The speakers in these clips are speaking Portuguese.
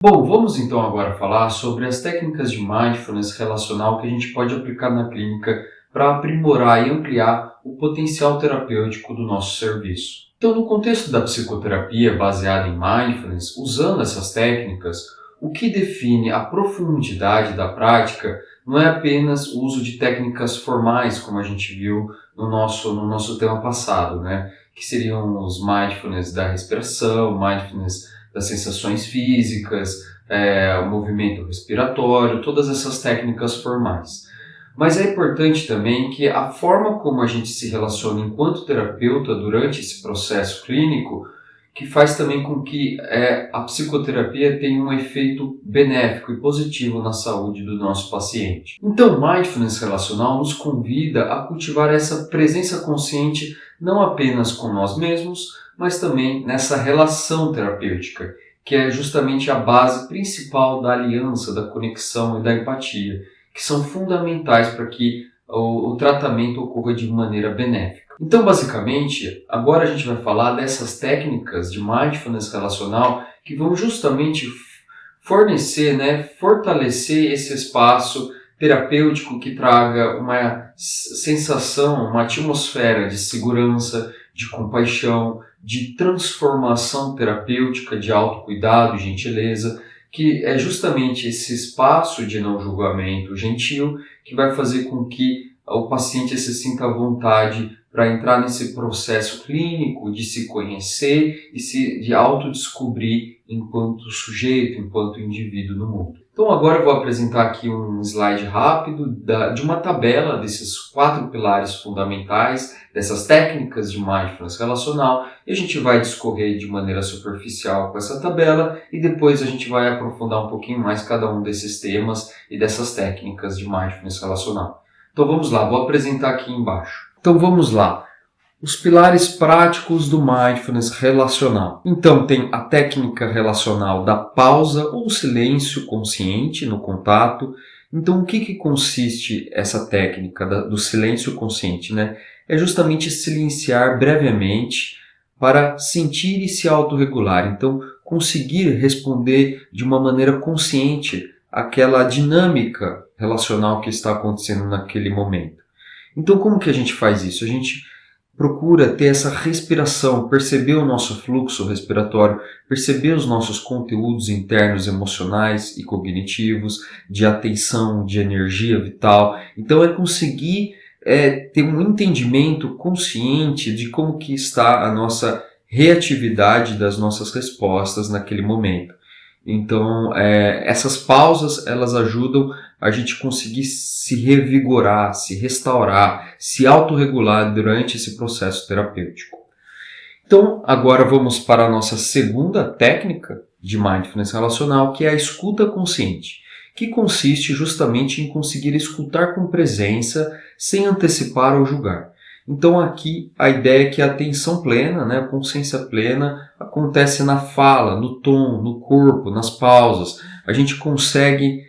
Bom, vamos então agora falar sobre as técnicas de mindfulness relacional que a gente pode aplicar na clínica para aprimorar e ampliar o potencial terapêutico do nosso serviço. Então, no contexto da psicoterapia baseada em mindfulness, usando essas técnicas, o que define a profundidade da prática não é apenas o uso de técnicas formais, como a gente viu no nosso tema passado, né? Que seriam os mindfulness da respiração, mindfulness das sensações físicas, o movimento respiratório, todas essas técnicas formais. Mas é importante também que a forma como a gente se relaciona enquanto terapeuta durante esse processo clínico, que faz também com que a psicoterapia tenha um efeito benéfico e positivo na saúde do nosso paciente. Então, Mindfulness Relacional nos convida a cultivar essa presença consciente não apenas com nós mesmos, mas também nessa relação terapêutica, que é justamente a base principal da aliança, da conexão e da empatia, que são fundamentais para que o tratamento ocorra de maneira benéfica. Então, basicamente, agora a gente vai falar dessas técnicas de mindfulness relacional que vão justamente fornecer, fortalecer esse espaço terapêutico que traga uma sensação, uma atmosfera de segurança, de compaixão, de transformação terapêutica, de autocuidado, gentileza, que é justamente esse espaço de não julgamento gentil que vai fazer com que o paciente se sinta à vontade para entrar nesse processo clínico de se conhecer e de autodescobrir enquanto sujeito, enquanto indivíduo no mundo. Então agora eu vou apresentar aqui um slide rápido de uma tabela desses 4 pilares fundamentais, dessas técnicas de mindfulness relacional, e a gente vai discorrer de maneira superficial com essa tabela e depois a gente vai aprofundar um pouquinho mais cada um desses temas e dessas técnicas de mindfulness relacional. Então vamos lá, vou apresentar aqui embaixo. Então vamos lá. Os pilares práticos do mindfulness relacional. Então tem a técnica relacional da pausa ou silêncio consciente no contato. Então o que consiste essa técnica do silêncio consciente, né? É justamente silenciar brevemente para sentir e se autorregular. Então conseguir responder de uma maneira consciente àquela dinâmica relacional que está acontecendo naquele momento. Então como que a gente faz isso? A gente procura ter essa respiração, perceber o nosso fluxo respiratório, perceber os nossos conteúdos internos emocionais e cognitivos, de atenção, de energia vital. Então é conseguir ter um entendimento consciente de como que está a nossa reatividade das nossas respostas naquele momento. Então essas pausas elas ajudam a gente conseguir se revigorar, se restaurar, se autorregular durante esse processo terapêutico. Então, agora vamos para a nossa segunda técnica de mindfulness relacional, que é a escuta consciente, que consiste justamente em conseguir escutar com presença, sem antecipar ou julgar. Então aqui a ideia é que a atenção plena, a consciência plena, acontece na fala, no tom, no corpo, nas pausas. A gente consegue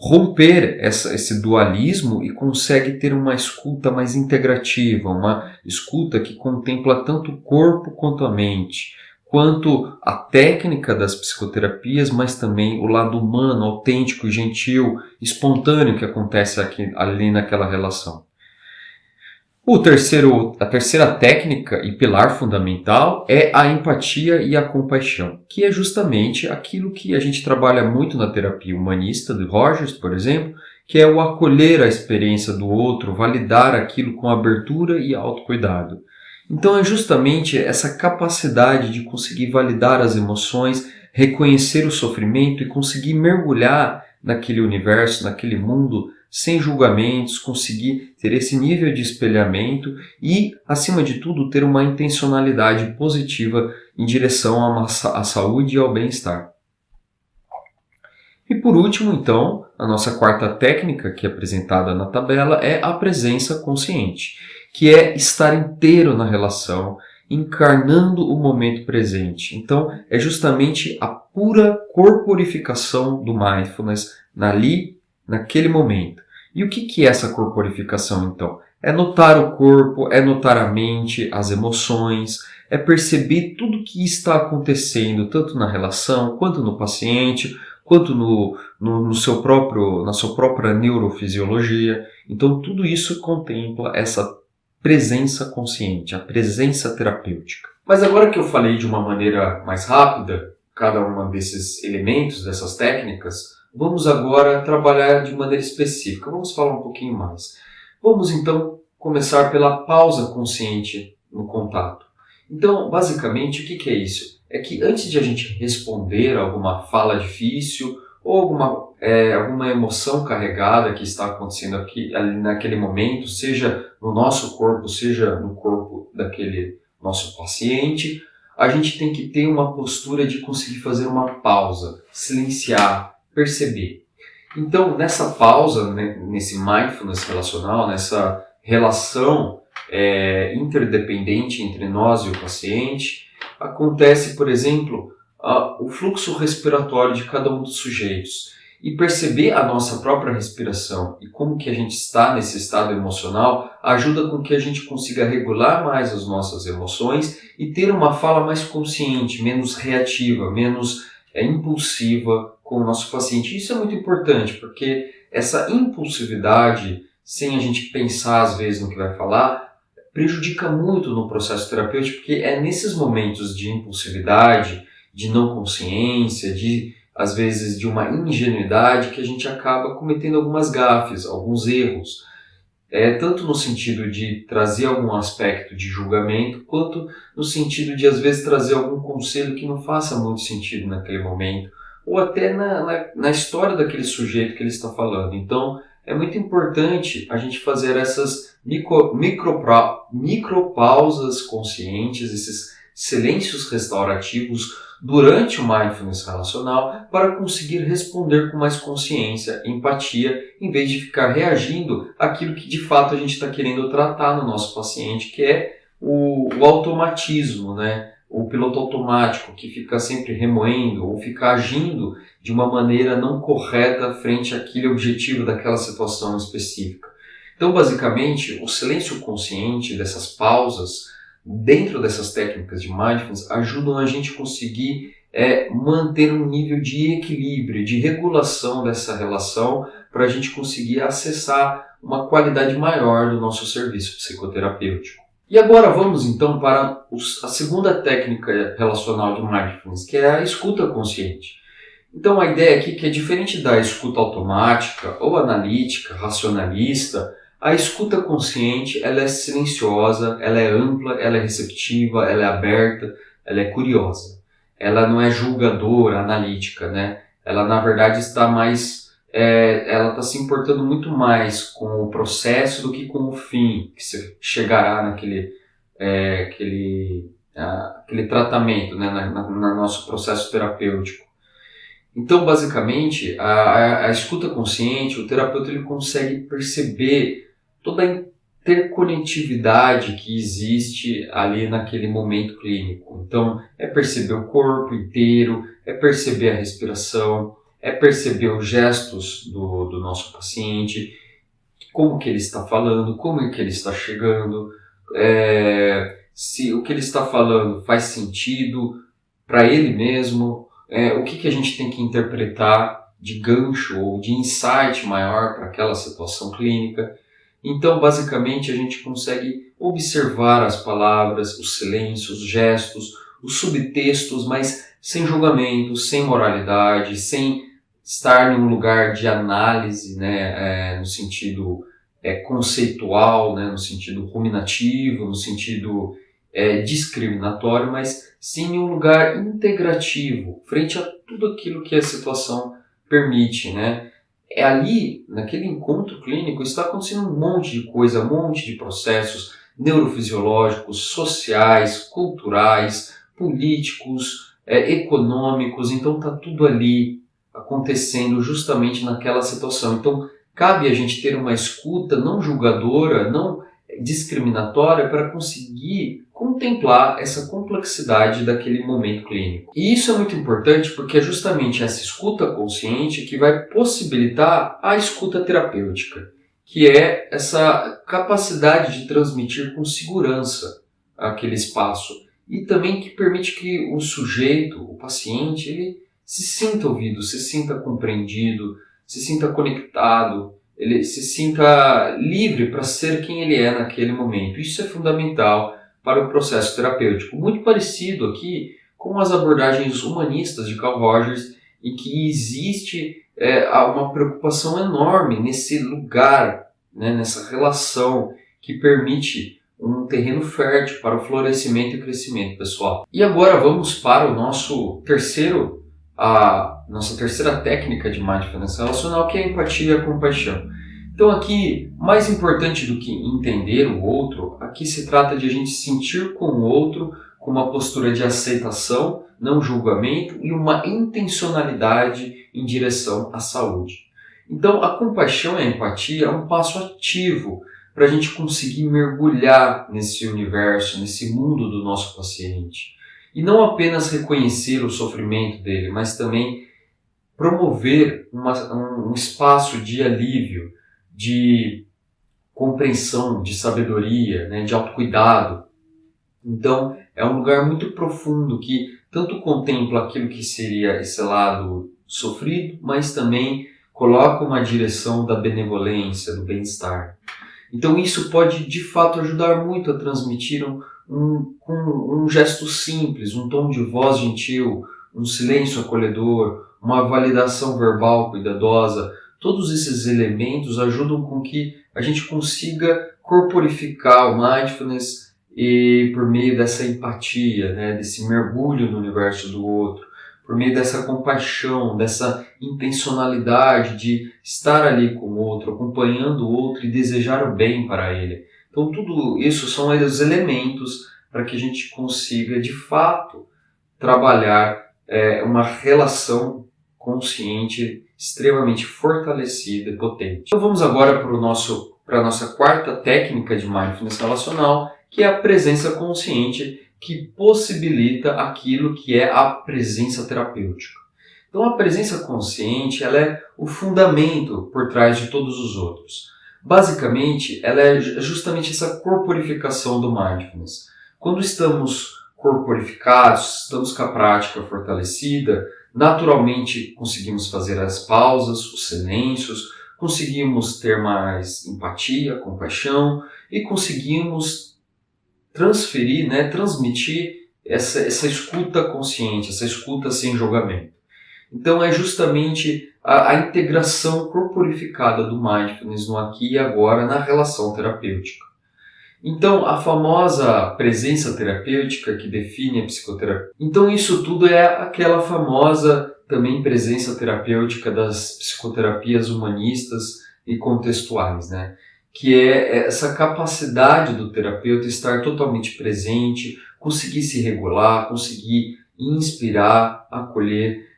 romper esse dualismo e consegue ter uma escuta mais integrativa, uma escuta que contempla tanto o corpo quanto a mente, quanto a técnica das psicoterapias, mas também o lado humano, autêntico, gentil, espontâneo que acontece ali naquela relação. A terceira técnica e pilar fundamental é a empatia e a compaixão, que é justamente aquilo que a gente trabalha muito na terapia humanista de Rogers, por exemplo, que é o acolher a experiência do outro, validar aquilo com abertura e autocuidado. Então é justamente essa capacidade de conseguir validar as emoções, reconhecer o sofrimento e conseguir mergulhar naquele universo, naquele mundo, sem julgamentos, conseguir ter esse nível de espelhamento e, acima de tudo, ter uma intencionalidade positiva em direção à saúde e ao bem-estar. E por último, então, a nossa quarta técnica, que é apresentada na tabela, é a presença consciente, que é estar inteiro na relação, encarnando o momento presente. Então, é justamente a pura corporificação do mindfulness naquele momento. E o que é essa corporificação, então? É notar o corpo, é notar a mente, as emoções, é perceber tudo o que está acontecendo, tanto na relação, quanto no paciente, quanto no seu próprio, na sua própria neurofisiologia. Então, tudo isso contempla essa presença consciente, a presença terapêutica. Mas agora que eu falei de uma maneira mais rápida, cada um desses elementos, dessas técnicas, vamos agora trabalhar de maneira específica. Vamos falar um pouquinho mais. Vamos então começar pela pausa consciente no contato. Então, basicamente, o que é isso? É que antes de a gente responder a alguma fala difícil ou alguma emoção carregada que está acontecendo ali naquele momento, seja no nosso corpo, seja no corpo daquele nosso paciente, a gente tem que ter uma postura de conseguir fazer uma pausa, silenciar, perceber. Então, nessa pausa, né, nesse mindfulness relacional, nessa relação interdependente entre nós e o paciente, acontece, por exemplo, o fluxo respiratório de cada um dos sujeitos. E perceber a nossa própria respiração e como que a gente está nesse estado emocional ajuda com que a gente consiga regular mais as nossas emoções e ter uma fala mais consciente, menos reativa, menos impulsiva com o nosso paciente. Isso é muito importante, porque essa impulsividade, sem a gente pensar às vezes no que vai falar, prejudica muito no processo terapêutico, porque é nesses momentos de impulsividade, de não consciência, às vezes de uma ingenuidade, que a gente acaba cometendo algumas gafes, alguns erros. Tanto no sentido de trazer algum aspecto de julgamento, quanto no sentido de às vezes trazer algum conselho que não faça muito sentido naquele momento, ou até na história daquele sujeito que ele está falando. Então, é muito importante a gente fazer essas micropausas conscientes, esses silêncios restaurativos durante o mindfulness relacional para conseguir responder com mais consciência, empatia, em vez de ficar reagindo àquilo que de fato a gente está querendo tratar no nosso paciente, que é o automatismo, né? O piloto automático que fica sempre remoendo ou fica agindo de uma maneira não correta frente àquele objetivo daquela situação específica. Então, basicamente, o silêncio consciente dessas pausas dentro dessas técnicas de mindfulness ajudam a gente a conseguir manter um nível de equilíbrio, de regulação dessa relação para a gente conseguir acessar uma qualidade maior do nosso serviço psicoterapêutico. E agora vamos então para a segunda técnica relacional de mindfulness, que é a escuta consciente. Então a ideia aqui é que é diferente da escuta automática ou analítica, racionalista. A escuta consciente, ela é silenciosa, ela é ampla, ela é receptiva, ela é aberta, ela é curiosa. Ela não é julgadora, analítica, né? Ela, na verdade, está mais... ela está se importando muito mais com o processo do que com o fim, que se chegará naquele aquele tratamento, né? No nosso processo terapêutico. Então, basicamente, a escuta consciente, o terapeuta ele consegue perceber toda a interconectividade que existe ali naquele momento clínico. Então, é perceber o corpo inteiro, é perceber a respiração, é perceber os gestos do nosso paciente, como que ele está falando, como é que ele está chegando, se o que ele está falando faz sentido para ele mesmo, o que a gente tem que interpretar de gancho ou de insight maior para aquela situação clínica. Então, basicamente, a gente consegue observar as palavras, os silêncios, os gestos, os subtextos, mas sem julgamento, sem moralidade, sem estar num lugar de análise, né, no sentido conceitual, né, no sentido ruminativo, no sentido discriminatório, mas sim em um lugar integrativo, frente a tudo aquilo que a situação permite, né? Ali, naquele encontro clínico, está acontecendo um monte de coisa, um monte de processos neurofisiológicos, sociais, culturais, políticos, econômicos. Então está tudo ali acontecendo justamente naquela situação. Então cabe a gente ter uma escuta não julgadora, não discriminatória, para conseguir contemplar essa complexidade daquele momento clínico. E isso é muito importante porque é justamente essa escuta consciente que vai possibilitar a escuta terapêutica, que é essa capacidade de transmitir com segurança aquele espaço e também que permite que o sujeito, o paciente, ele se sinta ouvido, se sinta compreendido, se sinta conectado, ele se sinta livre para ser quem ele é naquele momento. Isso é fundamental para o processo terapêutico. Muito parecido aqui com as abordagens humanistas de Carl Rogers, em que existe uma preocupação enorme nesse lugar, né, nessa relação que permite um terreno fértil para o florescimento e crescimento pessoal. E agora vamos para o nossa terceira técnica de mindfulness relacional, que é a empatia e a compaixão. Então aqui, mais importante do que entender o outro, aqui se trata de a gente sentir com o outro com uma postura de aceitação, não julgamento e uma intencionalidade em direção à saúde. Então a compaixão e a empatia é um passo ativo para a gente conseguir mergulhar nesse universo, nesse mundo do nosso paciente. E não apenas reconhecer o sofrimento dele, mas também promover um espaço de alívio, de compreensão, de sabedoria, né, de autocuidado. Então, é um lugar muito profundo que tanto contempla aquilo que seria esse lado sofrido, mas também coloca uma direção da benevolência, do bem-estar. Então, isso pode, de fato, ajudar muito a transmitir um gesto simples, um tom de voz gentil, um silêncio acolhedor, uma validação verbal cuidadosa. Todos esses elementos ajudam com que a gente consiga corporificar o mindfulness e por meio dessa empatia, né, desse mergulho no universo do outro, por meio dessa compaixão, dessa intencionalidade de estar ali com o outro, acompanhando o outro e desejar o bem para ele. Então tudo isso são os elementos para que a gente consiga de fato trabalhar uma relação consciente extremamente fortalecida e potente. Então vamos agora para a nossa quarta técnica de mindfulness relacional, que é a presença consciente, que possibilita aquilo que é a presença terapêutica. Então a presença consciente ela é o fundamento por trás de todos os outros. Basicamente, ela é justamente essa corporificação do mindfulness. Quando estamos corporificados, estamos com a prática fortalecida, naturalmente conseguimos fazer as pausas, os silêncios, conseguimos ter mais empatia, compaixão e conseguimos transferir, né, transmitir essa escuta consciente, essa escuta sem julgamento. Então é justamente a integração corporificada do mindfulness no aqui e agora na relação terapêutica. Então a famosa presença terapêutica que define a psicoterapia. Então isso tudo é aquela famosa também presença terapêutica das psicoterapias humanistas e contextuais, né? Que é essa capacidade do terapeuta estar totalmente presente, conseguir se regular, conseguir inspirar, acolher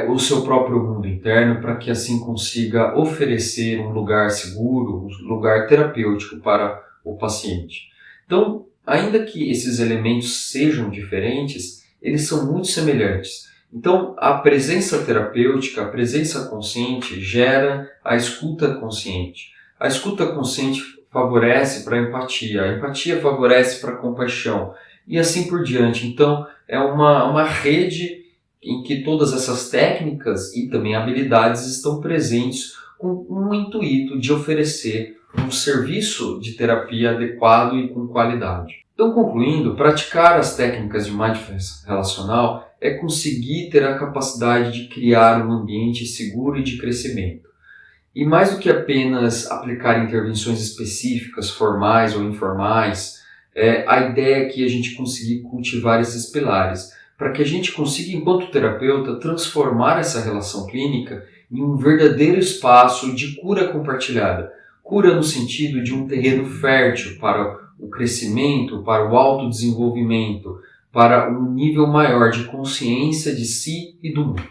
o seu próprio mundo interno para que assim consiga oferecer um lugar seguro, um lugar terapêutico para o paciente. Então, ainda que esses elementos sejam diferentes, eles são muito semelhantes. Então, a presença terapêutica, a presença consciente gera a escuta consciente. A escuta consciente favorece para a empatia favorece para a compaixão e assim por diante. Então, é uma rede em que todas essas técnicas e também habilidades estão presentes com um intuito de oferecer um serviço de terapia adequado e com qualidade. Então, concluindo, praticar as técnicas de mindfulness relacional é conseguir ter a capacidade de criar um ambiente seguro e de crescimento. E mais do que apenas aplicar intervenções específicas, formais ou informais, a ideia é que a gente conseguir cultivar esses pilares, para que a gente consiga, enquanto terapeuta, transformar essa relação clínica em um verdadeiro espaço de cura compartilhada. Cura no sentido de um terreno fértil para o crescimento, para o autodesenvolvimento, para um nível maior de consciência de si e do mundo.